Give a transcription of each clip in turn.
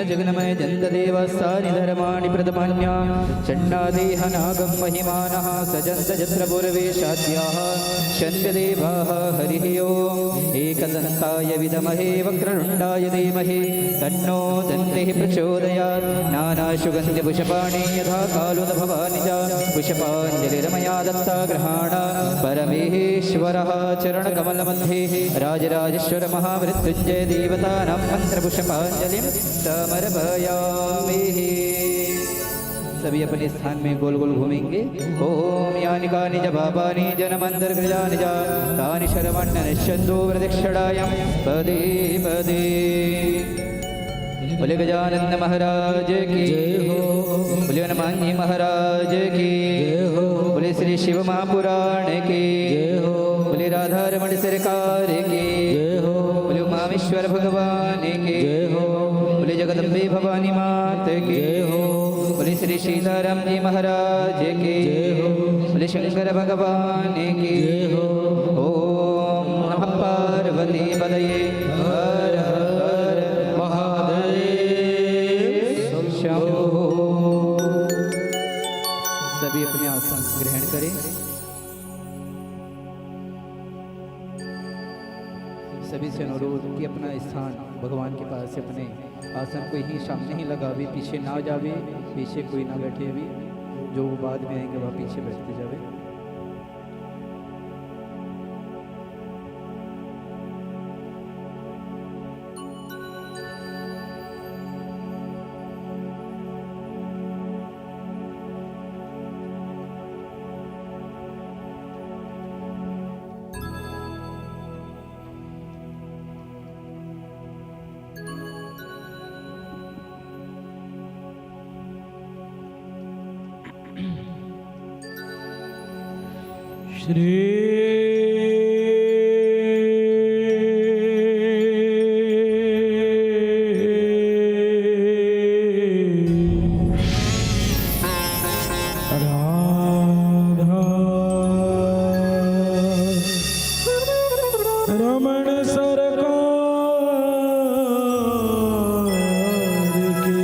जगन्मय जन्तदेवस्तानि धर्माणि प्रथमान्या चण्डादेहनागं महिमानः सजन्त यत्र पूर्वेशाद्याः शन्त्यदेवाः हरिः ओम् एकदन्ताय विद्महे वक्रतुण्डाय धीमहि तन्नो दन्तिः प्रचोदयात् नानासुगन्धिपुष्पाणि यथा कालोद्भवानि च पुष्पाञ्जलिर्मया दत्ता गृहाण परमेश्वरः चरणकमलमध्ये राजराजेश्वर महामृत्युञ्जय देवतानां मन्त्रपुष्पाञ्जलिं समर्पयामि। सभी अपने स्थान में गोल गोल घूमेंगे। ओम यानि कानि च पापानि जनमन्तर्गृहानि च तानि शर्वण्यनिश्चन्दो प्रदक्षिणायां पदे पदे। बोले गजानन महाराज की जय हो, बोले हनुमान जी महाराज की जय हो, बोले श्री शिव महापुराण की जय हो, बोले राधा रमण सरकार की जय हो, बोले उमामेश्वर भगवान की जय हो, बोले जगदम्बे भवानी मात की जय हो, बोले श्री सीताराम जी महाराज की जय हो, बोले शंकर भगवान की जय हो। ओम नमः पार्वती पतये हर हर महादेव शंभो। सभी अपने आसन ग्रहण करें। सभी से अनुरोध कि अपना स्थान भगवान के पास से अपने आसन को ही सामने ही लगावे, पीछे ना जावे, पीछे कोई ना बैठे भी, जो बाद में आएंगे वह पीछे बैठते जावे। श्री राधा रमण सरकार की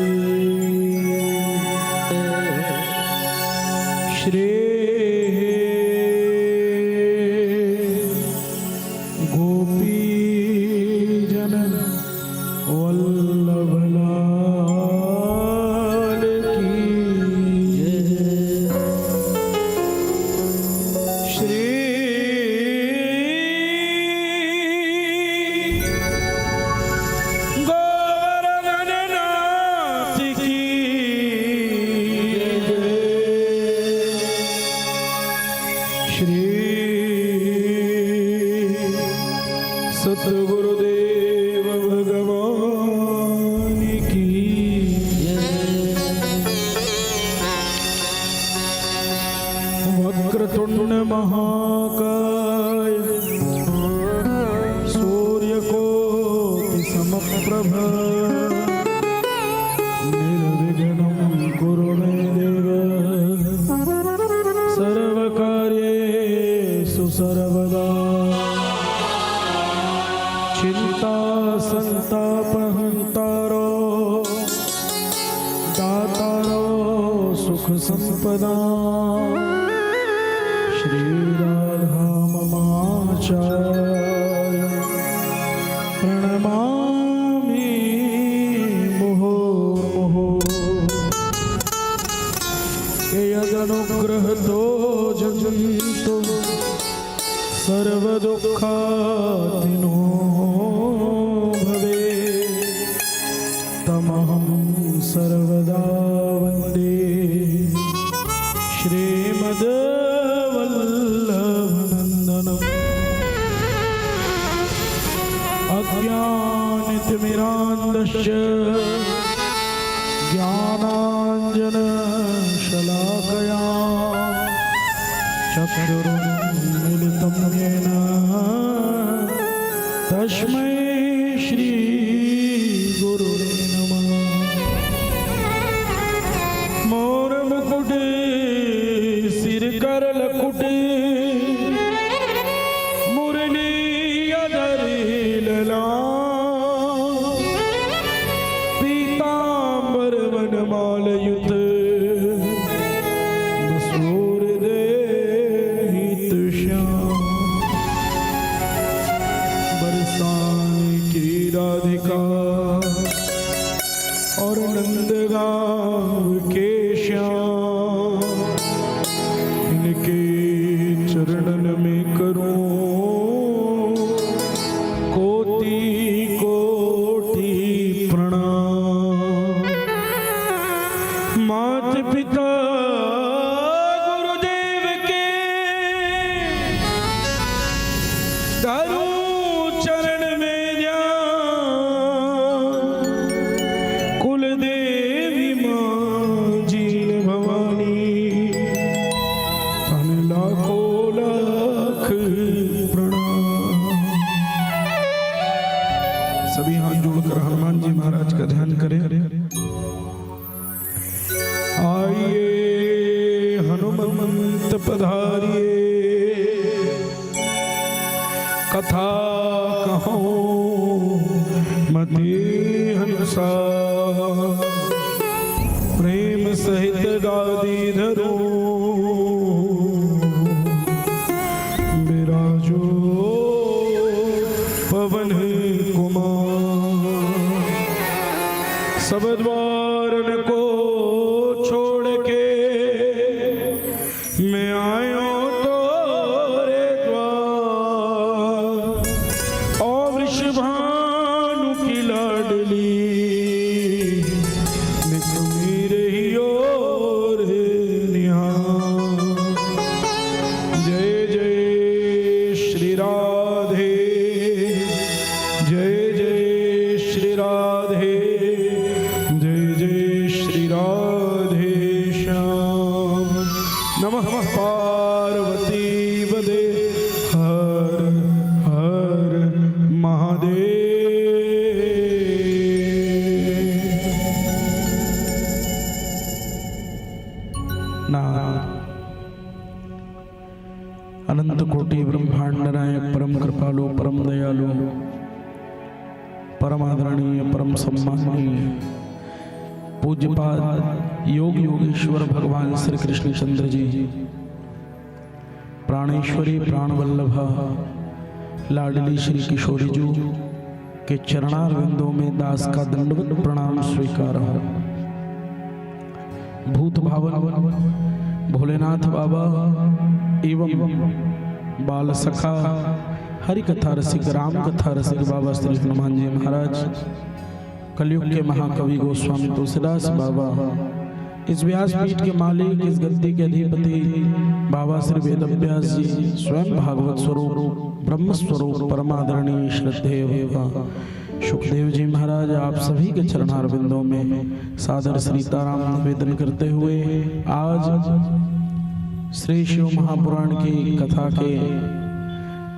श्री सतगुरुदेव भगवान की वक्रतुंड महाकाय सूर्यकोटि समप्रभ निर्विघ्नं कुरु मे देव सर्वकार्येषु सर्वदा चिंता संतापहंतारो दातारो सुख संपदा श्री राधा ममाचार्य प्रणमामि मुहुर्मुहुः। यदनुग्रहतो जगन्तो सर्वदुःखातिनो भवे तमहं सर्वदा वन्दे श्रीमद्वल्लभनन्दनम्। अज्ञानतिमिरान्धस्य ज्ञानाञ्जनशलाकया चक्षुरुन्मीलितं येन तस्मै श्री गुरुवे नमः। मोर मुकुटे सिर कर लकुटे मुरली अधर लला पीताम्बर मात पिता गुरुदेव के धरूं चरण में ध्यान, कुल देवी मां जीन भवानी, तन लाखों लाख प्रणाम। सभी हाथ जोड़कर हनुमान जी महाराज का ध्यान करें। आइए हनुमंत पधारिए, कथा कहो मति अनुसार, प्रेम सहित गादी धरो बिराजो पवन कुमार। सब द्वारन को छोड़ के मैं आयो तोरे द्वार, और वृषभानु की लाडली नित मेरे ही ओर निहार। जय जय श्री राधे, जय जय श्री राधे, जय जय श्री राधे श्याम। नमः पार्वती पदे, हर हर महादेव। नारायण। अनंत कोटि ब्रह्मांड नायक परम कृपालु परम दयालु परम आदरणीय परम सम्माननीय पूज्यपाद योग योगेश्वर भगवान श्री कृष्ण चंद्र जी, प्राणेश्वरी प्राणवल्लभा लाडली श्री किशोरी जी के चरणारविंदों में दास का दंडवत प्रणाम स्वीकार हो। भूत भावन भोलेनाथ बाबा एवं बाल सखा हरि कथा रसिक राम कथा रसिक बाबा श्री हनुमान जी महाराज, कलयुग के महाकवि गोस्वामी तुलसीदास बाबा, इस व्यासपीठ के मालिक, इस गद्दी के अधिपति बाबा श्री वेदव्यास जी, स्वयं भागवत स्वरूप ब्रह्म स्वरूप परमादरणीय श्रद्धेय सुखदेव जी महाराज, आप सभी के चरणारविंदों में सादर सीताराम निवेदन करते हुए आज श्री शिव महापुराण की कथा के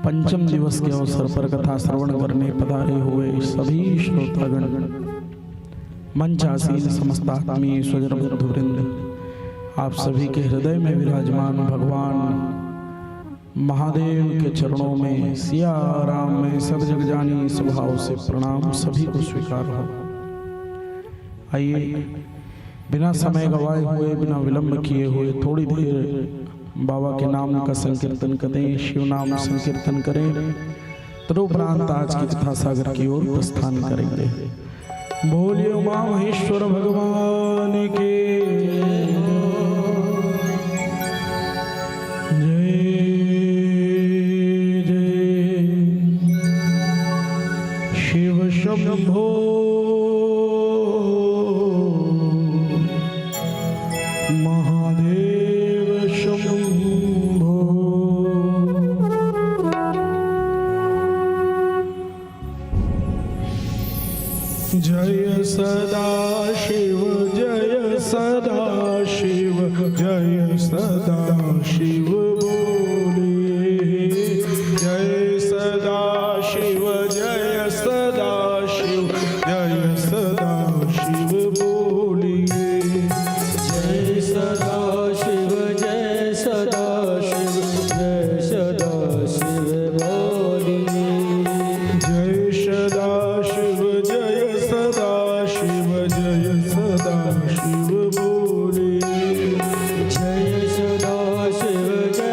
पंचम दिवस के अवसर पर कथा श्रवण करने पधारे हुए सभी श्रोतागण, मंचासीन समस्त आत्मीय स्वजन बंधुवृंद, आप सभी के हृदय में विराजमान भगवान महादेव के चरणों में सिया राम में सब जग जानी स्वभाव से प्रणाम सभी को स्वीकार हो। आइए बिना समय गवाए हुए, बिना विलंब किए हुए थोड़ी देर बाबा के नाम का संकीर्तन करें, शिव नाम संकीर्तन करें, तदुपरांत आज की कथा सागर की ओर प्रस्थान करेंगे। बोलिए उमा महेश्वर भगवान के जय जय शिव शंभो महादेव शंभो। जय सदा शिव, जय सदा शिव, जय सदा शिव बोले। जय सदा शिव, जय सदा शिव, जय सदा शिव बोले। जय सदा शिव, जय सदा शिव, जय सदा शिव बोलिए। जय सदा शिव, जय सदा शिव, जय सदा शिव बोले। जय सदा शिव, जय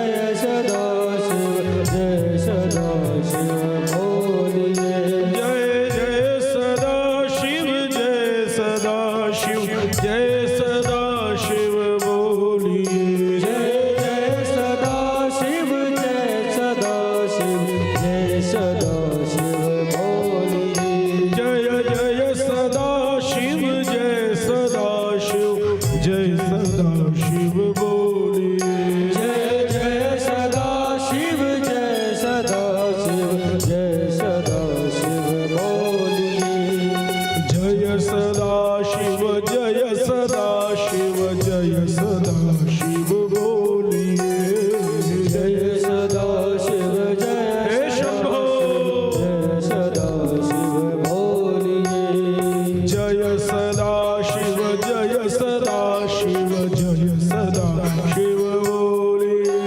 सदा शिव बोलिए। जय जय सदा शिव जय सदा शिव जय सदा शिव बोलिए। जय सदा शिव जय सदा शिव जय सदा शिव बोलिए। जय सदा शिव जय हे शंभो सदा शिव बोलिए। जय सदा शिव जय सदा शिव जय सदा शिव बोलिए।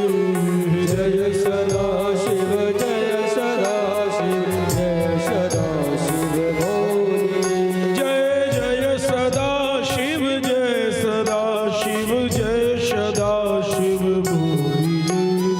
जय सदा शिव जय सदा शिव जय सदा शिव बोलिए। जय जय सदा शिव जय सदा शिव जय सदा शिव बोलिए।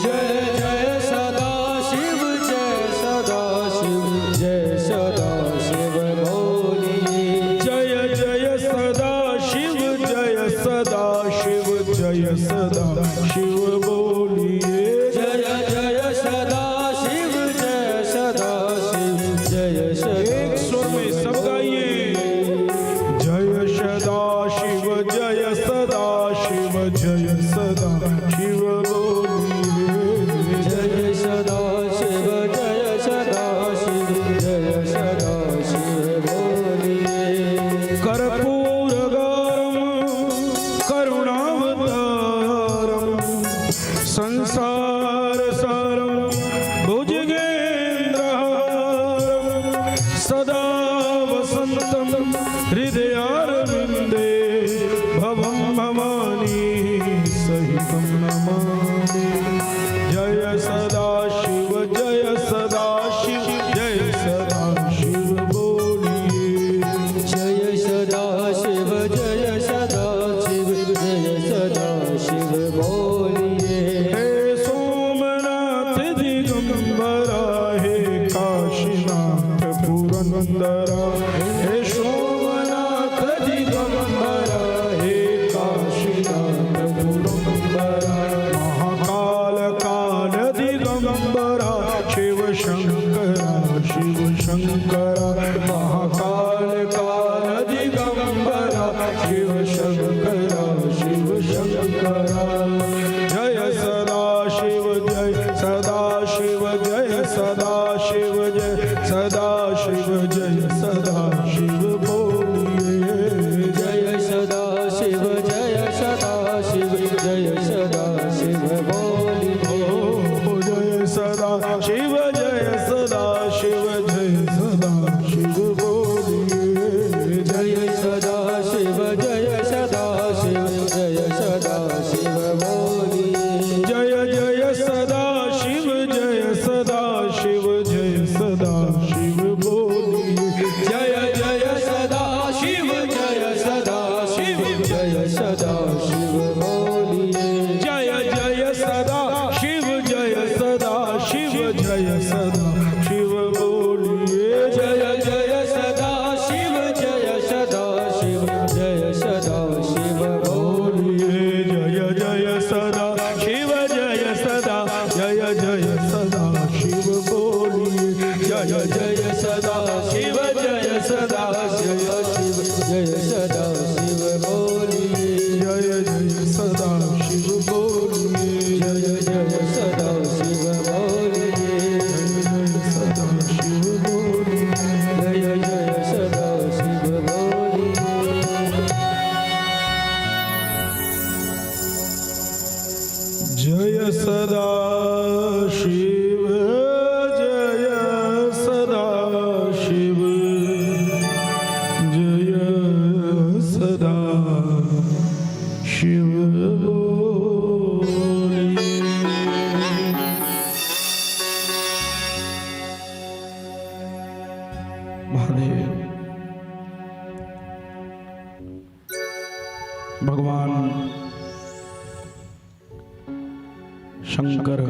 जय जय सदा शिव जय सदा शिव जय सदा शिव बोलिए। जय जय सदा शिव जय सदा शिव जय सदा शिव बोलिए। जय जय सदा शिव जय सदा शिव जय सदा एक स्वर में सब गाइए। जय सदा शिव जय सदा शिव जय सदा शिव बोलिए। जय सदा शिव जय सदा शिव जय सदा शिव बोलिए। कर्पूरगारम करुणावतारम संसार सारम भुजगेन्द्रहारम सदा वसंतम हृदयारविंदे भवं भवानी सहितं नमामि। जय सदा शिव जय सदा शिव जय सदा शिव बोलिए। जय सदा शिव जय सदा शिव जय सदा शिव बोलिए। हे सोमनाथ दिगंबरा हे काशीनाथ पुरंदरा। हे सोमनाथ दिगंबरा हे काशीनाथ पुरंदरा। महाकाल काल दिगंबरा शिव शंकरा शिव शंकरा। महाकाल काल दिगंबरा शिव शंकरा शिव शंकरा। जय सदा शिव जय सदा शिव जय सदा शिव जय सदा शिव जय सदा शिव बोलिए। जय सदा शिव जय सदा शिव जय सदा शिव बोलिए। जय सदा शिव जय सदा शिव जय सदा शिव बोलिए। जय सदा शिव जय सदा शिव जय सदा शिव बोलिए। जय जय सदा शिव जय सदा शिव जय सदा शिव बोलिए। जय जय सदा शिव जय सदा शिव जय सदा शिव बोलिए। जय जय सदा शिव जय सदा शिव जय सदा शिव बोलिए। जय जय सदा शिव जय सदा शिव जय सदा शिव बोलिए। जय जय सदा शिव जय सदा जय जय सदा शिव बोलिए। जय जय सदा शिव जय सदा जय शिव जय सदा शिव बोलिए। जय जय सदा शिव बोलिए। जय जय सदा शिव बोलिए। जय सदा शिव बोलिए। जय जय सदा शिव बोलिए। जय सदा शिव जय सदा शिव जय सदा शिव बोलिए। महादेव भगवान शंकर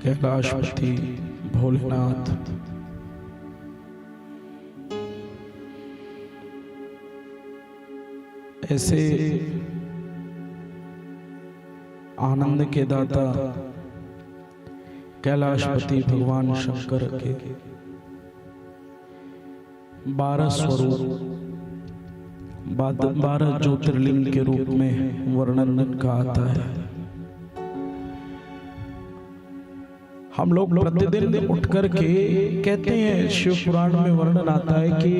कैलाशपति भोलेनाथ ऐसे आनंद के दाता कैलाशपति भगवान शंकर के 12 स्वरूप 12 ज्योतिर्लिंग के रूप में वर्णन का आता है। हम लोग प्रतिदिन उठ करके कहते हैं, शिव पुराण में वर्णन आता है कि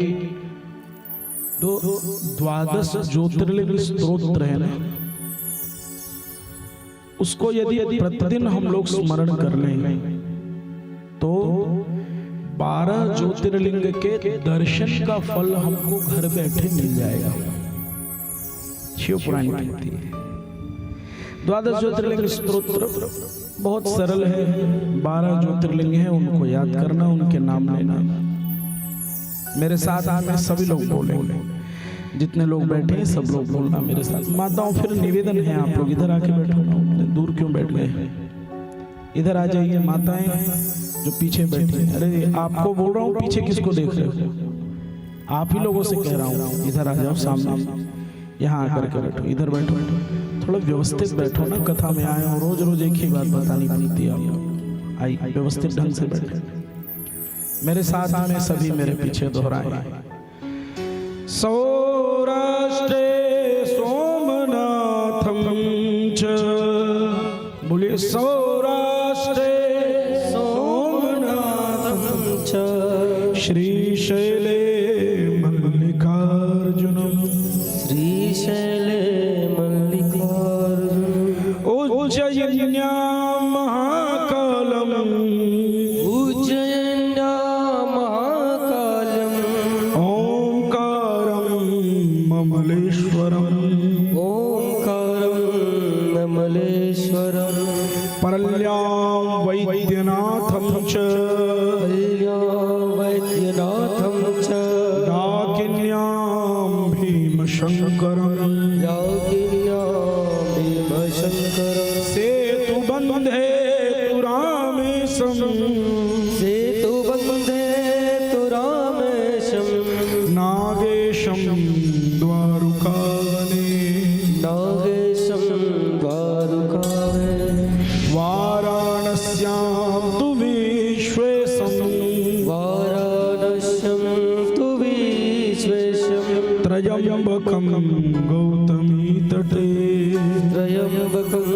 12 ज्योतिर्लिंग स्तोत्र है ना, उसको यदि प्रतिदिन हम लोग स्मरण कर लें तो 12 ज्योतिर्लिंग के दर्शन का फल हमको घर बैठे मिल जाएगा। शिव पुराण कहती है 12 ज्योतिर्लिंग स्तोत्र बहुत सरल है। 12 ज्योतिर्लिंग है, उनको याद करना, उनके नाम लेना। मेरे साथ में सभी लोग बोलेंगे, जितने लोग बैठे हैं सब लोग बोलना मेरे साथ। माताओं फिर निवेदन है, आप लोग इधर आके बैठो ना, दूर क्यों बैठ गए, इधर आ जाइए। माताएं जो पीछे बैठी, अरे आपको बोल रहा हूँ, पीछे किसको देख रहे हो? आप ही लोगों से कह रहा हूँ, इधर आ जाओ सामने, यहाँ आकर के बैठो, इधर बैठो, थोड़ा व्यवस्थित बैठो ना। कथा में आए हो, रोज रोज एक ही बात बतानी पड़ती है आपको। आई व्यवस्थित ढंग से बैठे, मेरे साथ में सभी मेरे पीछे दोहराए। सौराष्ट्रे सोमनाथम च, बोलिए सौराष्ट्रे सोमनाथम च, श्रीशैले मल्लिकार्जुनम, श्रीशैले मल्लिकार्जुनम, उज्जयिन्यां महाकालम, उज्जयिन्यां महाकालम, ओंकारं ममलेश्वरम, ओंकारं ममलेश्वरम, परल्यां वैद्यनाथं च, कल्यां वैद्यनाथं च, डाकिन्यां भीमशंकरं, यागिन्यां भीमशंकरं, सेतुबन्धे तु रामेशं, सेतुबन्धे तु रामेशं, नागेशं द्वारुकावने, नागेशं द्वारुकावने, वाराणस्यां तु विश्वेशं, वाराणस्यं तु विश्वेशं, त्रयम्बकं गौतमी तटे, त्र्यम्बकं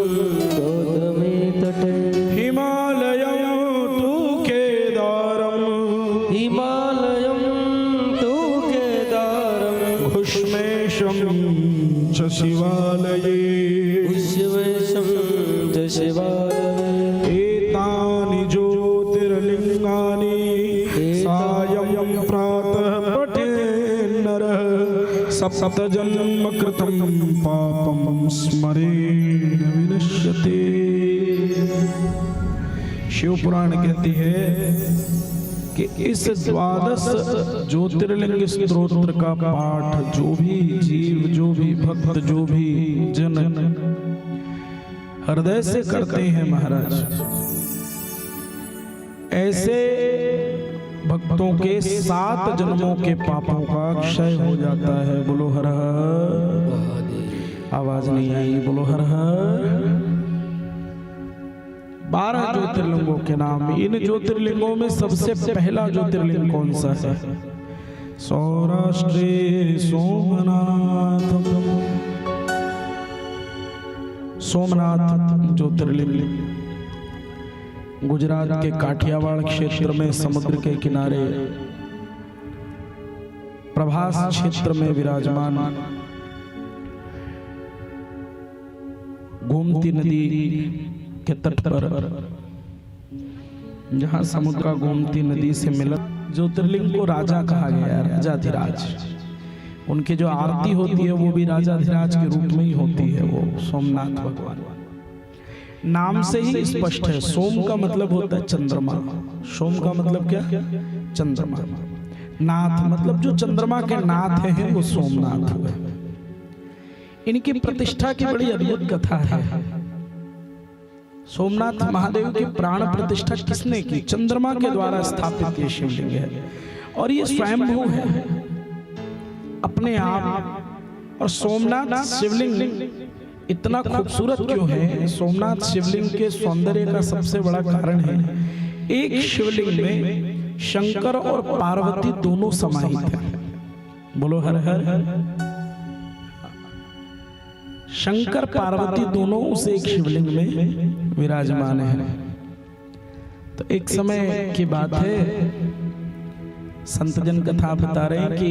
गौतमी तटे, हिमालयं तु केदारं, हिमालयं तु केदारं, घुष्मेशं च शिवालये, विश्वेशं च शिवालये, एतानि ज्योतिर्लिङ्गानि सायं प्रातः पठेन्नरः, सप्तजन्म कृतं पापं स्मरेण विनश्यते। शिव पुराण कहती है कि इस 12 ज्योतिर्लिंग स्तोत्र का पाठ जो भी जीव, जो भी भक्त, जो भी जन हृदय से करते हैं महाराज, ऐसे भक्तों के 7 जन्मों के पापों का क्षय हो जाता है। बोलो हर हर, आवाज नहीं आई, बोलो हर हर। 12 ज्योतिर्लिंगों के नाम, इन ज्योतिर्लिंगों में सबसे पहला ज्योतिर्लिंग कौन सा है? सौराष्ट्रे सोमनाथ, सोमनाथ ज्योतिर्लिंग गुजरात के काठियावाड़ क्षेत्र में समुद्र के किनारे प्रभास क्षेत्र में विराजमान, गोमती नदी के तट पर, जहां समुद्र का गोमती नदी से मिलत ज्योतिर्लिंग को राजा कहा गया है, राजाधिराज। उनकी जो आरती होती है वो भी राजाधिराज के रूप में ही होती है, वो सोमनाथ भगवान। नाम से ही स्पष्ट है, सोम का मतलब होता है चंद्रमा। सोम का मतलब क्या? चंद्रमा। नाथ मतलब जो चंद्रमा के नाथ हैं वो सोमनाथ हुए। इनकी प्रतिष्ठा की बड़ी अद्भुत कथा है। सोमनाथ महादेव की प्राण प्रतिष्ठा किसने की? चंद्रमा के द्वारा स्थापित ये शिवलिंग है और ये स्वयंभू है अपने आप। और सोमनाथ शिवलिंग इतना खूबसूरत क्यों है? सोमनाथ शिवलिंग के सौंदर्य का सबसे बड़ा कारण है, एक शिवलिंग में शंकर और पार्वती दोनों समाहित हैं। बोलो हर हर। शंकर पार्वती दोनों उस एक शिवलिंग में विराजमान हैं। तो एक समय की बात है, संत जन कथा बता रहे हैं कि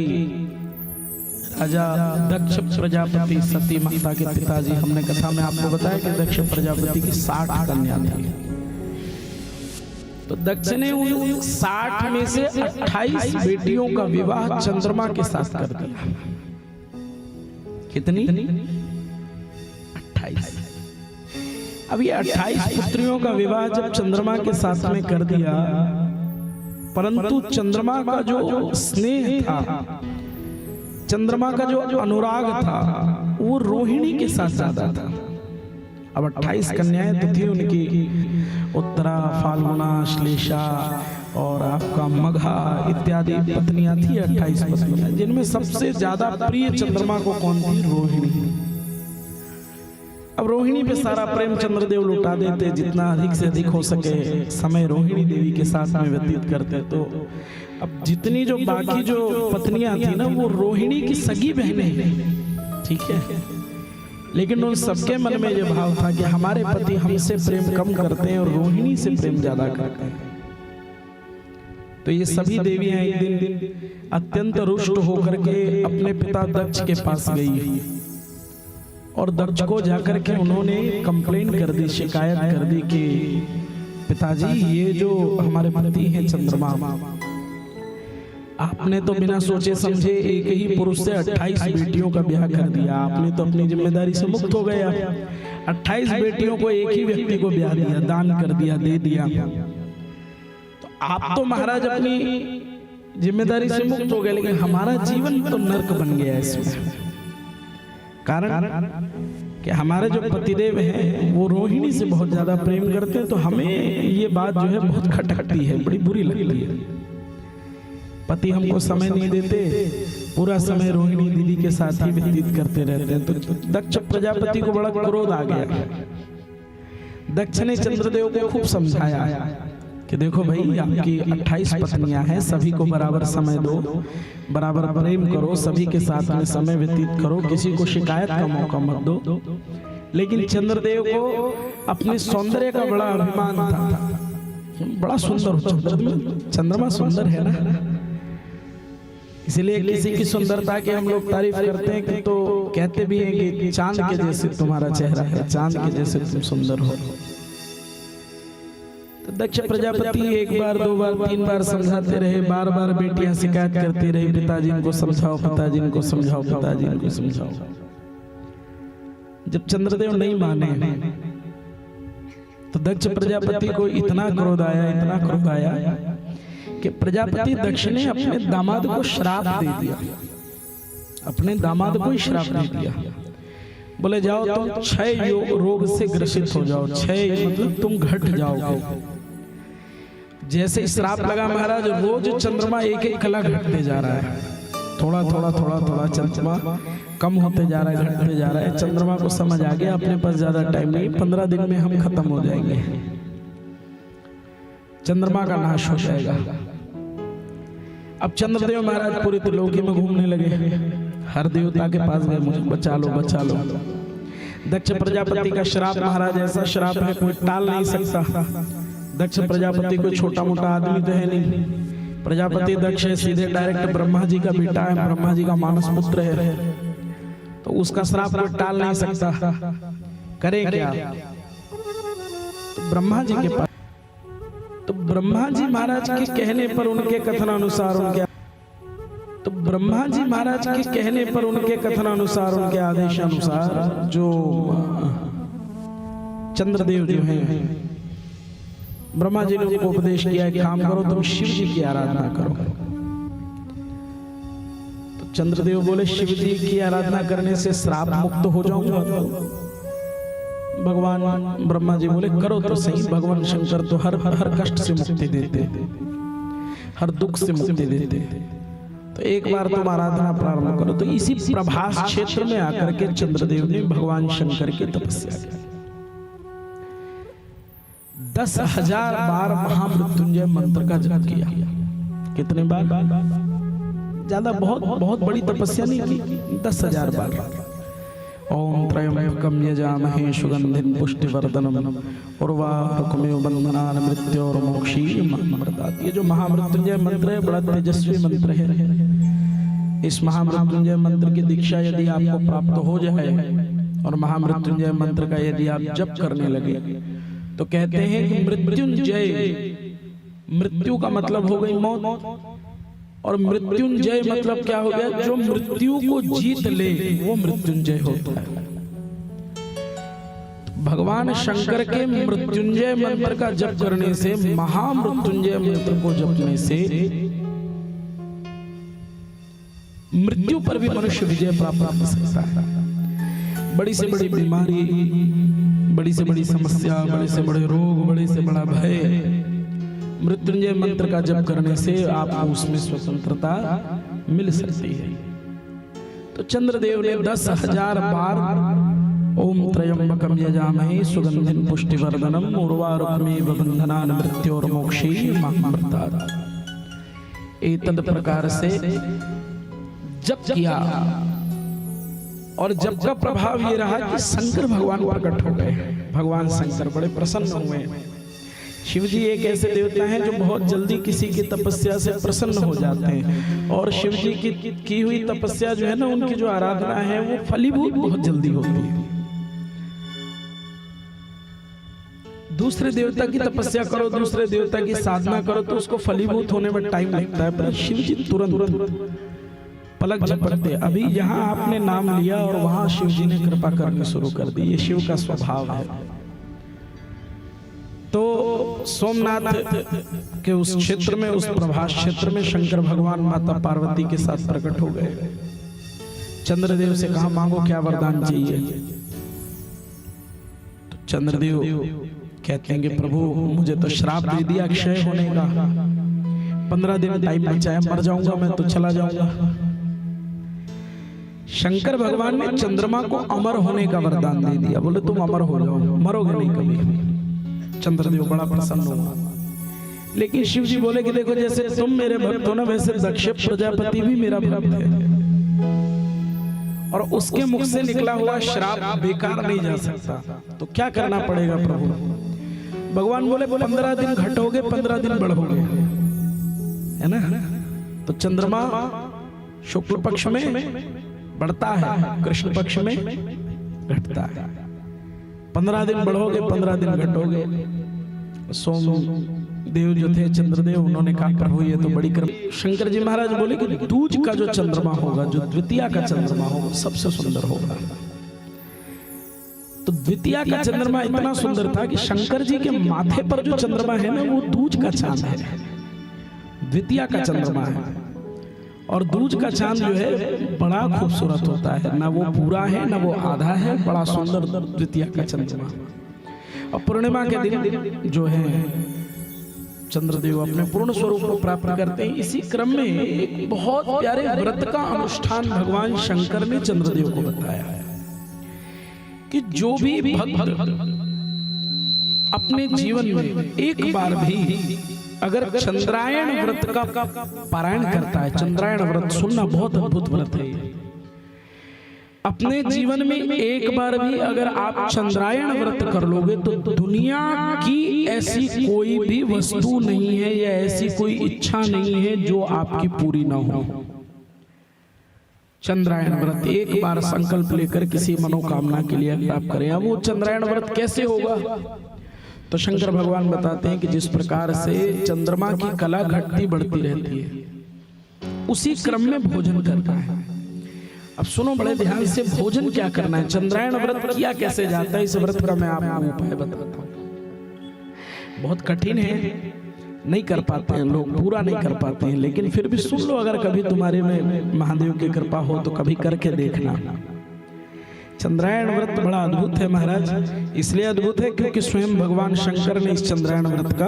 राजा दक्ष प्रजापति, सती माता के पिताजी, हमने कथा में आपको बताया कि दक्ष प्रजापति की 60 कन्या थी। तो दक्ष ने उन 60 में से 28 बेटियों का विवाह चंद्रमा के साथ कर दिया। कितनी? 28। अब ये 28 पुत्रियों का विवाह जब चंद्रमा के साथ में कर दिया, परंतु चंद्रमा का जो स्नेह था, चंद्रमा का जो अनुराग था, वो रोहिणी के साथ ज्यादा था। अब 28 कन्याएं तो थी उनकी, उत्तरा, फाल्गुना, श्लेषा और आपका मघा इत्यादि पत्नियां थी। 28 पत्नियां, जिनमें सबसे ज्यादा प्रिय चंद्रमा को कौन थी? रोहिणी। अब रोहिणी पे सारा प्रेम चंद्रदेव लुटा देते, जितना अधिक से अधिक हो सके समय रोहिणी देवी के साथ में व्यतीत करते। तो अब जितनी जो बाकी जो पत्नियां थी ना, वो रोहिणी की सगी बहनें, ठीक है, लेकिन उन सबके मन में ये भाव था कि हमारे पति हमसे प्रेम कम करते हैं और रोहिणी से प्रेम ज्यादा करते हैं। तो ये सभी देवियां एक दिन अत्यंत रुष्ट होकर के अपने पिता दक्ष के पास गई और दक्ष को जाकर के उन्होंने कंप्लेन कर दी, शिकायत कर दी कि पिताजी, ये जो हमारे पति हैं चंद्रमा, आपने तो बिना सोचे समझे एक ही पुरुष से 28 बेटियों का ब्याह कर दिया। आपने तो अपनी जिम्मेदारी से मुक्त हो गया। 28 बेटियों को एक ही व्यक्ति को ब्याह दिया, दान कर दिया, दे दिया। तो आप तो महाराज अपनी जिम्मेदारी से मुक्त हो गए, लेकिन हमारा जीवन तो नर्क बन गया इसमें। कारण कि हमारे जो पतिदेव हैं वो रोहिणी से बहुत ज्यादा प्रेम करते हैं। तो हमें ये बात जो है बहुत खटखटी है, बड़ी बुरी लगती है। पति हमको समय नहीं देते, पूरा समय रोहिणी दीदी के साथ ही व्यतीत करते रहते हैं। तो दक्ष प्रजापति को बड़ा क्रोध आ गया। दक्ष ने चंद्रदेव को खूब समझाया कि देखो भाई, आपकी 28 पत्नियां हैं, सभी को बराबर समय दो, बराबर प्रेम करो, सभी के साथ में समय व्यतीत करो, किसी को शिकायत का मौका मत दो। लेकिन चंद्रदेव को अपने सौंदर्य का बड़ा अभिमान था। बड़ा सुंदर चंद्रमा सुंदर है ना, इसलिए किसी की सुंदरता की हम लोग तारीफ करते हैं कि तो कहते भी हैं कि चांद के जैसे तुम्हारा चेहरा है, चांद के जैसे तुम सुंदर हो। तो दक्ष प्रजापति एक बार, 2 बार, 3 बार समझाते रहे, बार बार बेटियां शिकायत करती रही, पिताजी इनको समझाओ, पिताजी इनको समझाओ, पिताजी इनको समझाओ। जब चंद्रदेव नहीं माने तो दक्ष प्रजापति को इतना क्रोध आया, इतना क्रोध आया कि प्रजापति दक्ष ने अपने दामाद को श्राप दे दिया। अपने दामाद को ही श्राप दे दिया। बोले जाओ तुम क्षय रोग से ग्रसित हो जाओ। क्षय मतलब तुम घट जाओगे। जैसे श्राप लगा महाराज, रोज चंद्रमा एक एक कला घटते जा रहा है। थोड़ा थोड़ा थोड़ा थोड़ा चंद्रमा कम होते जा रहा है, घटते जा रहा है। चंद्रमा को समझ आ गया अपने पास ज्यादा टाइम नहीं, 15 दिन में हम खत्म हो जाएंगे, चंद्रमा का नाश हो जाएगा। अब चंद्रदेव महाराज पूरी त्रिलोकी में घूमने लगे, हर देवता के पास गए, मुझे बचा लो, बचा लो। दक्ष प्रजापति का श्राप महाराज ऐसा श्राप है, कोई टाल नहीं सकता। दक्ष प्रजापति कोई छोटा मोटा आदमी तो है नहीं। प्रजापति दक्ष सीधे डायरेक्ट ब्रह्मा जी का बेटा है, ब्रह्मा जी का मानस पुत्र है, तो उसका श्राप कोई टाल नहीं सकता। करे क्या? तो ब्रह्मा जी के पास, तो ब्रह्मा जी महाराज के कहने पर, उनके कथनानुसार, ब्रह्मा जी महाराज के कहने पर, उनके कथनानुसार, उनके आदेशानुसार जो चंद्रदेव जो हैं, ब्रह्मा जी ने उनको उपदेश किया कि काम करो, तुम शिव जी की आराधना करो। तो चंद्रदेव बोले शिव जी की आराधना करने से श्राप मुक्त हो जाऊंगा। भगवान ब्रह्मा जी बोले करो तो सही, भगवान शंकर तो हर कष्ट से मुक्ति देते, हर दुख से मुक्ति देते। तो एक बार तुम आराधना प्रारंभ करो। तो इसी प्रभास क्षेत्र में आकर के चंद्रदेव ने भगवान शंकर की तपस्या की। 10,000 बार महामृत्युंजय मंत्र का जप किया। कितने बार? ज्यादा बहुत बड़ी तपस्या नहीं की, 10,000 बार। ओम त्र्यंबकम यजामहे सुगंधिं पुष्टिवर्धनम उर्वारुकमिव बन्धनान् मृत्योर्मोक्षीयमामृतात्। ये जो महामृत्युंजय मंत्र है बड़ा तेजस्वी मंत्र है। इस महामृत्युंजय मंत्र की दीक्षा यदि आपको प्राप्त हो जाए और महामृत्युंजय मंत्र का यदि आप जप करने लगे तो कहते हैं कि मृत्युंजय, मृत्यु का मतलब हो गई मौत, और मृत्युंजय मतलब क्या हो गया? जो मृत्यु को जीत ले वो मृत्युंजय होता है। भगवान शंकर के मृत्युंजय मंत्र का जप करने से, महामृत्युंजय मंत्र को जपने से मृत्यु पर भी मनुष्य विजय प्राप्त कर सकता है। बड़ी से बड़ी बीमारी, बड़ी से बड़ी समस्या, बड़े से बड़े रोग, बड़े से बड़ा भय मृत्युंजय मंत्र का जप करने से आपको उसमें स्वतंत्रता मिल सकती है। तो चंद्रदेव ने 10,000 बार ओम त्र्यंबकम यजामहे सुगंधिं पुष्टिवर्धनम उर्वारुकमिव बन्धनान् मृत्योर्मोक्षीयमामृतात् एतद प्रकार से जप किया। और जप का प्रभाव ये रहा कि शंकर भगवान प्रकट हो गए। भगवान शंकर बड़े प्रसन्न हुए। शिव जी एक ऐसे देवता हैं जो बहुत जल्दी किसी की तपस्या से प्रसन्न हो जाते हैं, और शिव जी की हुई तपस्या जो है ना, उनकी जो आराधना है वो फलीभूत बहुत जल्दी होती है। दूसरे देवता की तपस्या करो, दूसरे देवता की साधना करो तो उसको फलीभूत होने में टाइम लगता है, पर शिव जी तुरंत पलक झपकते। अभी यहाँ आपने नाम लिया और वहां शिव जी ने कृपा करनी शुरू कर दी। ये शिव का स्वभाव है। तो सोमनाथ के उस क्षेत्र में, उस प्रभास क्षेत्र में शंकर भगवान माता पार्वती के साथ प्रकट हो गए। चंद्रदेव से कहा मांगो क्या वरदान चाहिए। तो चंद्रदेव कहते हैं कि प्रभु मुझे तो श्राप दे दिया क्षय होने का, 15 दिन टाइम बचाया, मर जाऊंगा मैं तो चला जाऊंगा। शंकर भगवान ने चंद्रमा को अमर होने का वरदान दे दिया। बोले तुम अमर हो जाओ, मरोगे नहीं कभी। चंद्रदेव बड़ा प्रसन्न हुआ। लेकिन शिव जी बोले कि देखो जैसे तुम मेरे भक्त हो ना, वैसे दक्ष प्रजापति भी मेरा भक्त है, और उसके मुख से निकला हुआ श्राप बेकार नहीं जा सकता। तो क्या करना पड़ेगा प्रभु? भगवान बोले 15 दिन घटोगे, 15 दिन बढ़ोगे, है ना। तो चंद्रमा शुक्ल पक्ष में बढ़ता है, कृष्ण पक्ष में घटता है। 15 दिन बढ़ोगे, 15 दिन घटोगे। सोम देव जो थे चंद्रदेव, उन्होंने कहा प्रभु ये तो बड़ी कृपा। शंकर जी महाराज बोले कि दूज का जो चंद्रमा होगा, जो द्वितीया का चंद्रमा होगा, सबसे सुंदर होगा। तो द्वितीया का चंद्रमा इतना सुंदर था कि शंकर जी के माथे पर जो चंद्रमा है ना, वो दूज का चांद है, द्वितीया का चंद्रमा है। और दूज का चांद जो है बड़ा खूबसूरत होता है, ना वो पूरा है ना वो आधा है, बड़ा सुंदर द्वितीया का चंद्रमा। और पूर्णिमा के दिन जो है चंद्रदेव अपने पूर्ण स्वरूप को प्राप्त करते हैं। इसी क्रम में एक बहुत प्यारे व्रत का अनुष्ठान भगवान शंकर ने चंद्रदेव को बताया है कि जो भी भक्त अपने जीवन में एक बार भी अगर चंद्रायण व्रत का पारायण करता है, चंद्रायण व्रत सुनना बहुत अद्भुत व्रत है। अपने जीवन में एक बार भी अगर आप चंद्रायण व्रत कर लोगे तो दुनिया की ऐसी कोई भी वस्तु नहीं है या ऐसी कोई इच्छा नहीं है जो आपकी पूरी ना हो। चंद्रायण व्रत एक बार संकल्प लेकर किसी मनोकामना के लिए अगर आप करें, वो चंद्रायण व्रत कैसे होगा? तो शंकर भगवान बताते हैं कि जिस प्रकार से चंद्रमा की कला घटती बढ़ती रहती है, उसी क्रम में भोजन करना है। अब सुनो बड़े ध्यान से, भोजन क्या करना है, चंद्रायण व्रत किया कैसे जाता है, इस व्रत का मैं आपको उपाय बताता हूँ। बहुत कठिन है, नहीं कर पाते हैं लोग, पूरा नहीं कर पाते हैं, लेकिन फिर भी सुन लो। अगर कभी तुम्हारे में महादेव की कृपा हो तो कभी करके देखना। चंद्रायण व्रत बड़ा अद्भुत है महाराज। इसलिए अद्भुत है क्योंकि स्वयं भगवान शंकर ने इस चंद्रायण व्रत का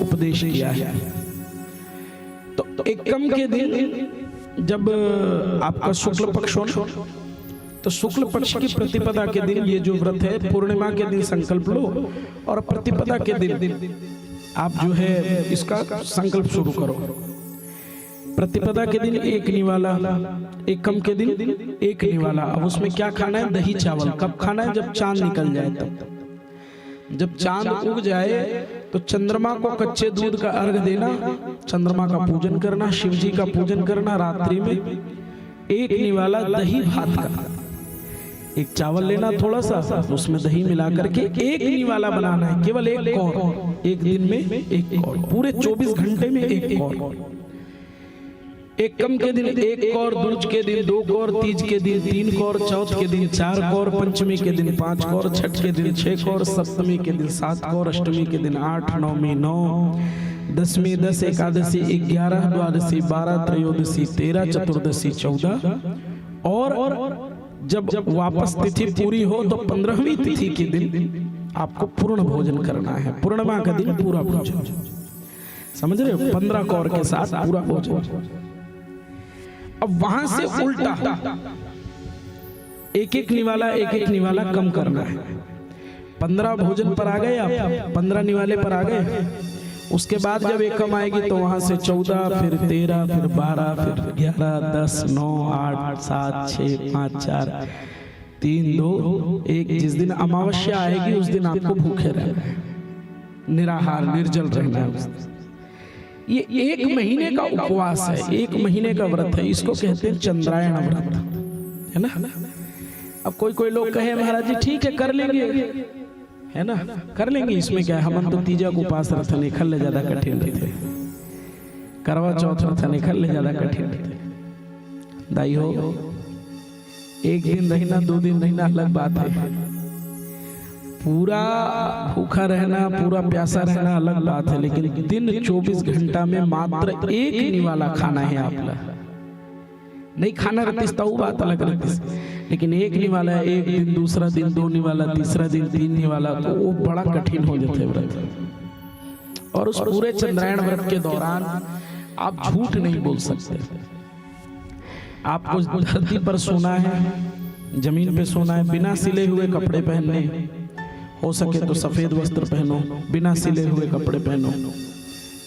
उपदेश किया है। तो एकम के दिन जब आपका शुक्ल पक्ष हो, तो शुक्ल पक्ष की प्रतिपदा के दिन ये जो व्रत है, पूर्णिमा के दिन संकल्प लो और प्रतिपदा के दिन आप जो है इसका संकल्प शुरू करो। प्रतिपदा के दिन एक निवाला, एकम के दिन एक निवाला। अब उसमें क्या खाना है? दही चावल। कब खाना है? जब चांद निकल जाए तब। जब चांद उग जाए तो चंद्रमा को कच्चे दूध का अर्घ देना, चंद्रमा का पूजन करना, शिव जी का पूजन करना। रात्रि में एक निवाला दही भात का, एक चावल लेना थोड़ा सा, उसमें दही मिला करके एक निवाला बनाना है, केवल एक कौर, एक दिन में एक कौर, पूरे 24 घंटे में एक कौर। एकम के दिन एक कौर, दूज के दिन 2 कौर, तीज के दिन 3 कौर, चौथ के दिन 4 कौर, पंचमी के दिन 5 कौर, छठ के दिन 6 कौर, सप्तमी के दिन 7 कौर, अष्टमी के दिन 8, नवमी 9, दसवीं 10, एकादशी 11, द्वादशी 12, त्रयोदशी 13, चतुर्दशी 14 और जब वापस तिथि पूरी हो तो 15वीं तिथि के दिन आपको पूर्ण भोजन करना है। पूर्णिमा का दिन पूरा भोजन, समझ रहे हो? 15 कौर के साथ पूरा भोजन। अब वहां से उल्टा एक एक निवाला कम करना है। 15 भोजन पर आ गए आप, 15 निवाले पर आ गए। उसके बाद जब एकम आएगी तो वहां से 14, फिर 13, फिर 12, फिर 11, 10, 9, 8, 7, 6, 5, 4, 3, 2, 1। जिस दिन अमावस्या आएगी उस दिन आपको भूखे रहना है, निराहार निर्जल रहना है। ये 1 महीने का उपवास है, 1 महीने का व्रत है। इसको कहते हैं चंद्रायण व्रत, है ना। अब कोई लोग कहे महाराज जी ठीक है कर लेंगे, है ना, कर लेंगे, इसमें क्या है? हम तो तीजा को उपास रथ निखल ले ज्यादा कठिन रहते, करवा चौथ रथ निखल ले ज्यादा कठिन रहते। दाई हो, 1 दिन रहना 2 दिन रहना अलग बात है, पूरा भूखा रहना, पूरा प्यासा रहना अलग बात है। लेकिन दिन 24 घंटा में मात्र 1 निवाला खाना है आपला। नहीं खाना रहती तो बात अलग रहती, लेकिन 1 निवाला है, 1 दिन, दूसरा दिन 2 निवाला, तीसरा दिन 3 निवाला, तो वो बड़ा कठिन हो जाते व्रत। और उस पूरे चंद्रायण व्रत के दौरान आप झूठ नहीं बोल सकते। आपको धरती पर सोना है, जमीन पे सोना है, बिना सिले हुए कपड़े पहनने, हो सके तो सफेद वस्त्र पहनो, बिना सिले हुए कपड़े पहनो,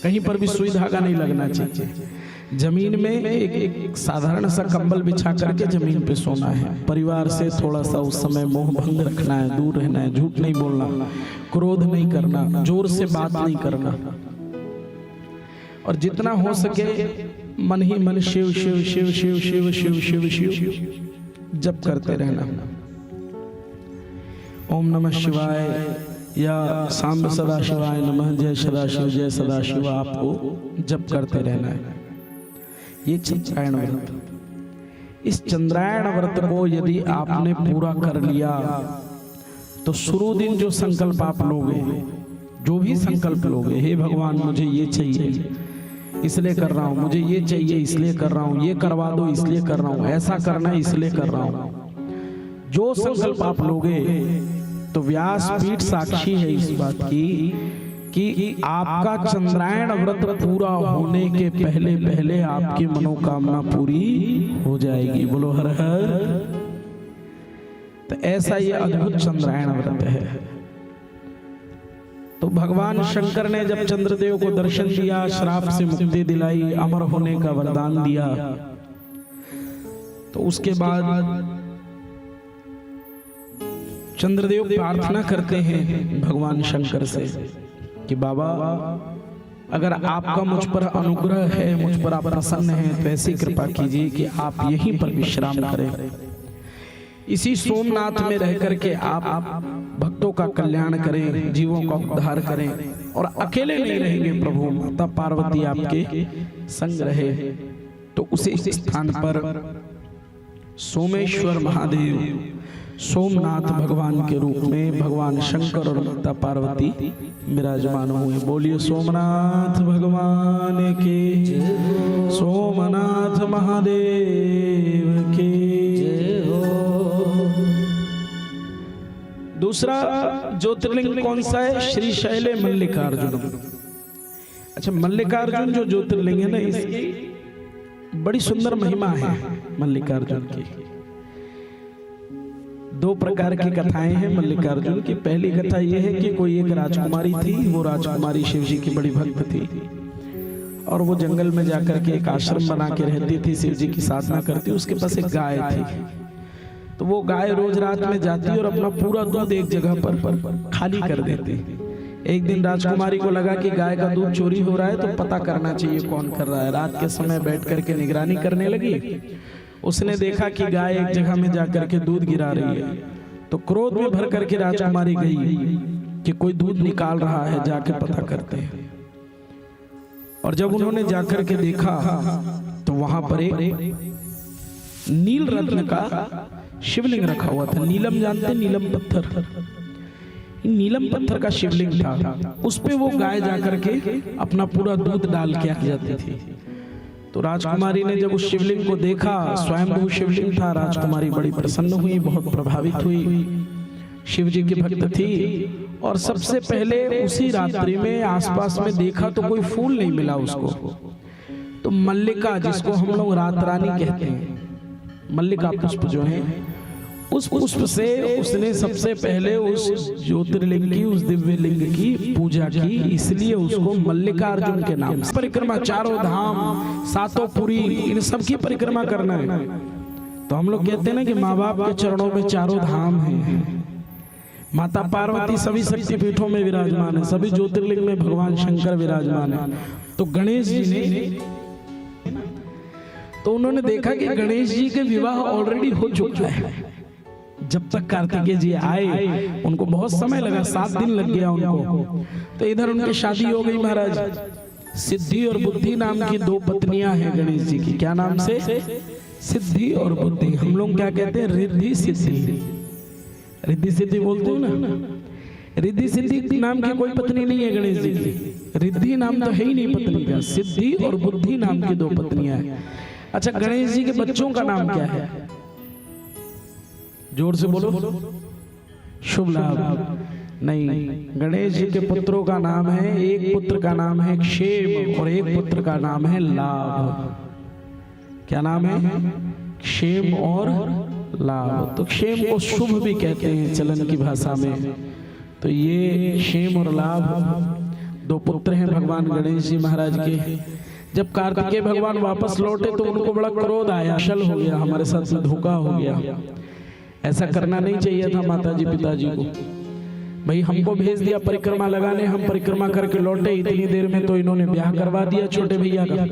कहीं पर भी सुई धागा नहीं लगना चाहिए। जमीन में एक साधारण सा कंबल बिछा करके जमीन पे सोना है। परिवार से थोड़ा सा उस समय मोह भंग रखना है, दूर रहना है, झूठ नहीं बोलना, क्रोध नहीं करना, जोर से बात नहीं करना, और जितना हो सके मन ही मन शिव शिव शिव शिव शिव शिव शिव शिव जप करते रहना। ओम नमः शिवाय या सांब सदा शिवाय नमः, जय सदाशिव जय सदाशिव, आपको जप करते रहना है। ये चंद्रायण व्रत। इस चंद्रायण व्रत को यदि आपने पूरा कर लिया तो शुरू दिन जो संकल्प आप लोगे, जो भी संकल्प लोगे, हे भगवान मुझे ये चाहिए इसलिए कर रहा हूँ, मुझे ये चाहिए इसलिए कर रहा हूँ, ये करवा दो इसलिए कर रहा हूँ, ऐसा करना इसलिए कर रहा हूँ, जो संकल्प आप लोगे तो व्यासपीठ साक्षी है इस बात की कि आपका चंद्रायण व्रत पूरा होने के पहले पहले आपकी मनोकामना पूरी हो जाएगी। बोलो हर हर। तो ऐसा ये अद्भुत चंद्रायण व्रत है। तो भगवान शंकर ने जब चंद्रदेव को दर्शन दिया, श्राप से मुक्ति दिलाई, अमर होने का वरदान दिया, तो उसके बाद चंद्रदेव प्रार्थना करते हैं भगवान शंकर से कि बाबा अगर आपका मुझ पर अनुग्रह है, मुझ पर आप प्रसन्न हैं, तो ऐसी कृपा कीजिए कि आप यहीं पर विश्राम करें, इसी सोमनाथ में रह करके आप भक्तों का कल्याण करें, जीवों का उद्धार करें, और अकेले नहीं रहेंगे प्रभु, माता पार्वती आपके संग रहे। तो उसी स्थान पर सोमेश्वर महादेव सोमनाथ भगवान के रूप में भगवान शंकर और माता पार्वती विराजमान हुए। बोलिए सोमनाथ भगवान के, सोमनाथ महादेव के जय हो। दूसरा ज्योतिर्लिंग कौन सा है? श्रीशैल मल्लिकार्जुन। अच्छा, मल्लिकार्जुन जो ज्योतिर्लिंग है ना, इसकी बड़ी सुंदर महिमा है मल्लिकार्जुन की। 2 प्रकार की कथाएं हैं मल्लिकार्जुन की। पहली कथा यह है कि कोई एक राजकुमारी थी, वो राजकुमारी शिव जी की बड़ी भक्त थी, और वो जंगल में जाकर के एक आश्रम बना के रहती थी, शिव जी की साधना करती। उसके पास एक गाय थी, तो वो गाय रोज रात में जाती और अपना पूरा दूध एक जगह पर खाली कर देती। एक दिन राजकुमारी को लगा कि गाय का दूध चोरी हो रहा है, तो पता करना चाहिए कौन कर रहा है। रात के समय बैठ करके निगरानी करने लगी। उसने देखा कि गाय एक जगह में जाकर के दूध गिरा रही है, तो क्रोध में भर करके राजकुमारी गई कि कोई दूध निकाल रहा है, जाके पता करते हैं। और जब उन्होंने जाकर के देखा तो वहां पर एक नील रत्न का शिवलिंग रखा हुआ था। नीलम जानते, नीलम पत्थर, नीलम पत्थर का शिवलिंग था। उस पे वो गाय जाकर के अपना पूरा दूध डाल के आ जाती थी। तो राजकुमारी ने जब उस शिवलिंग को देखा, स्वयंभू शिवलिंग था, राजकुमारी बड़ी प्रसन्न हुई, बहुत प्रभावित हुई। शिव जी की भक्त थी और सबसे पहले उसी रात्रि में आसपास में देखा तो कोई फूल नहीं मिला उसको। तो मल्लिका, जिसको हम लोग रात रानी कहते हैं, मल्लिका पुष्प जो है, उस पुष्प से उसने सबसे पहले उस ज्योतिर्लिंग की, उस दिव्य लिंग की पूजा की। इसलिए उसको मल्लिकार्जुन के नाम से परिक्रमा, चारों धाम, सातों पुरी, इन सब की परिक्रमा करना है। तो हम लोग कहते हैं ना कि माँ बाप के चरणों में चारों धाम हैं। माता पार्वती सभी शक्तिपीठों में विराजमान है, सभी ज्योतिर्लिंग में भगवान शंकर विराजमान है। तो गणेश जी ने, तो उन्होंने देखा कि गणेश जी के विवाह ऑलरेडी हो चुका है। जब तक कार्तिकेय जी आए, उनको बहुत समय लगा, 7 दिन लग गया उनको। तो इधर उनकी शादी हो गई महाराज। सिद्धि और बुद्धि नाम की 2 पत्नियां हैं गणेश जी की। क्या नाम से? सिद्धि और बुद्धि। हम लोग क्या कहते हैं? रिद्धि सिद्धि। रिद्धि सिद्धि बोलते हो ना। रिद्धि सिद्धि नाम की कोई पत्नी नहीं है गणेश जी की। रिद्धि नाम तो है ही नहीं पत्नी का। सिद्धि और बुद्धि नाम की 2 पत्नियां हैं। अच्छा, गणेश जी के बच्चों का नाम क्या है? जोर से बोलो। शुभ लाभ नहीं, गणेश जी के पुत्रों का नाम है, एक पुत्र का नाम है क्षेम और एक पुत्र का नाम है लाभ। क्या नाम है? क्षेम और लाभ। तो क्षेम को शुभ भी कहते हैं चलन की भाषा में। तो ये क्षेम और लाभ 2 पुत्र हैं भगवान गणेश जी महाराज के। जब कार्तिकेय भगवान वापस लौटे तो उनको बड़ा क्रोध आया, छल हो गया, हमारे साथ धोखा हो गया। ऐसा करना नहीं चाहिए था माता जी पिताजी को। भाई हमको भेज दिया परिक्रमा लगाने, हम परिक्रमा करके लौटे, इतनी देर में तो इन्होंने ब्याह करवा दिया छोटे भैया का।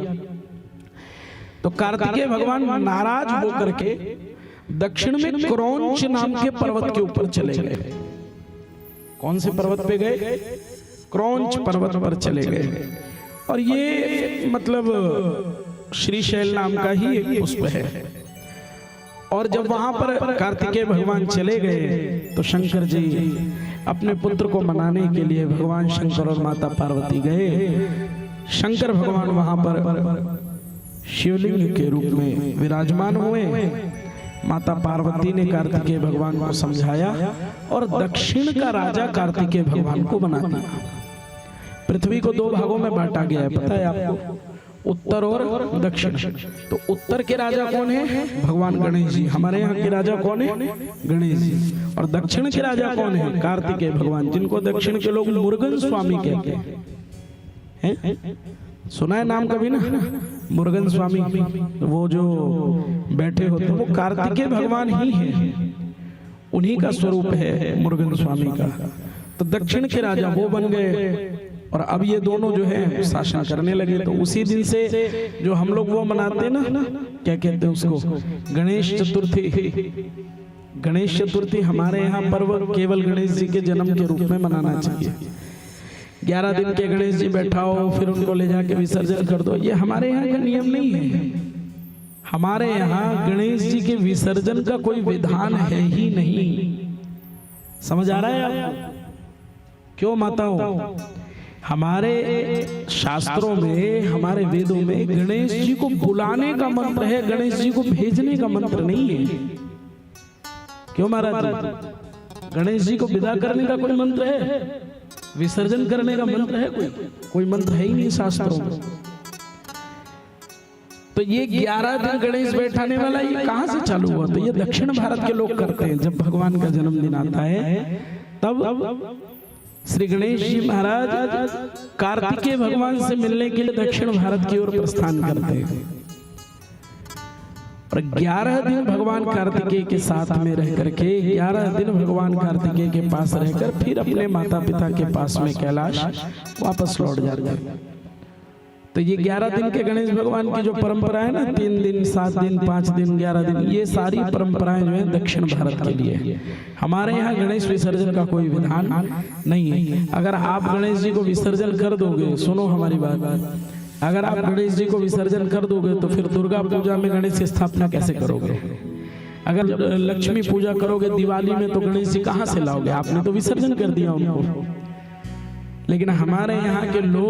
तो कार्तिकेय भगवान नाराज होकर के दक्षिण में क्रौंच नाम के पर्वत के ऊपर चले गए। कौन से पर्वत पे गए? क्रौंच पर्वत पर चले गए। और ये मतलब श्रीशैल नाम का ही एक पुष्प है। और जब वहां पर कार्तिकेय भगवान चले गए तो शंकर जी अपने पुत्र को मनाने के लिए भगवान शंकर और माता पार्वती गए। शंकर भगवान वहां पर शिवलिंग के रूप में विराजमान हुए। माता पार्वती ने कार्तिकेय भगवान को समझाया और दक्षिण का राजा कार्तिकेय भगवान को बना दिया। पृथ्वी को 2 भागों में बांटा गया है, पता है आपको? उत्तर और दक्षिण। तो उत्तर के राजा कौन है? भगवान गणेश जी। हमारे यहाँ के राजा कौन है? गणेश जी। और दक्षिण के राजा कौन है? कार्तिकेय भगवान, जिनको दक्षिण के लोग मुरुगन स्वामी कहते हैं। सुना है नाम कभी ना? मुरुगन स्वामी, वो जो बैठे होते हैं वो कार्तिकेय भगवान ही है, उन्हीं का स्वरूप है मुरुगन स्वामी का। तो दक्षिण के राजा वो बन गए और अब ये दोनों जो है शासन करने लगे। तो उसी दिन से जो हम लोग वो मनाते हैं ना, क्या कहते हैं उसको? गणेश चतुर्थी। गणेश चतुर्थी हमारे यहाँ पर्व केवल गणेश जी के जन्म के रूप में मनाना चाहिए। 11 दिन के गणेश जी बैठाओ, फिर उनको ले जाके विसर्जन कर दो, ये हमारे यहाँ का नियम नहीं है। हमारे यहाँ गणेश जी के विसर्जन का कोई विधान है ही नहीं। समझ आ रहा है आपको? क्यों माताओं? हमारे शास्त्रों में, हमारे वेदों में गणेश जी को बुलाने का मंत्र है, गणेश जी को भेजने का मंत्र नहीं है। क्यों महाराज? गणेश जी को विदा करने का कोई मंत्र है? विसर्जन करने का मंत्र है? कोई मंत्र है ही नहीं शास्त्रों में। तो ये 11 दिन गणेश बैठाने वाला ये कहां से चालू हुआ? तो ये दक्षिण भारत के लोग करते हैं। जब भगवान का जन्मदिन आता है तब श्री गणेश जी महाराज कार्तिकेय भगवान से मिलने के लिए दक्षिण भारत की ओर प्रस्थान करते हैं और 11 दिन भगवान कार्तिकेय के साथ में रह करके 11 दिन भगवान कार्तिकेय के पास रहकर फिर अपने माता पिता के पास में कैलाश वापस लौट जाते हैं। तो ये 11 दिन के गणेश भगवान की जो परंपरा है ना, 3 दिन 7 दिन 5 दिन 11 दिन, ये सारी परंपराएं जो है दक्षिण भारत के लिए है। हमारे यहाँ गणेश विसर्जन का कोई विधान नहीं है। अगर आप गणेश जी को विसर्जन कर दोगे, सुनो हमारी बात, अगर आप गणेश जी को विसर्जन कर दोगे तो फिर दुर्गा पूजा में गणेश की स्थापना कैसे करोगे? अगर लक्ष्मी पूजा करोगे दिवाली में तो गणेश जी कहाँ से लाओगे? आपने तो विसर्जन कर दिया उनको। लेकिन हमारे यहाँ के लोग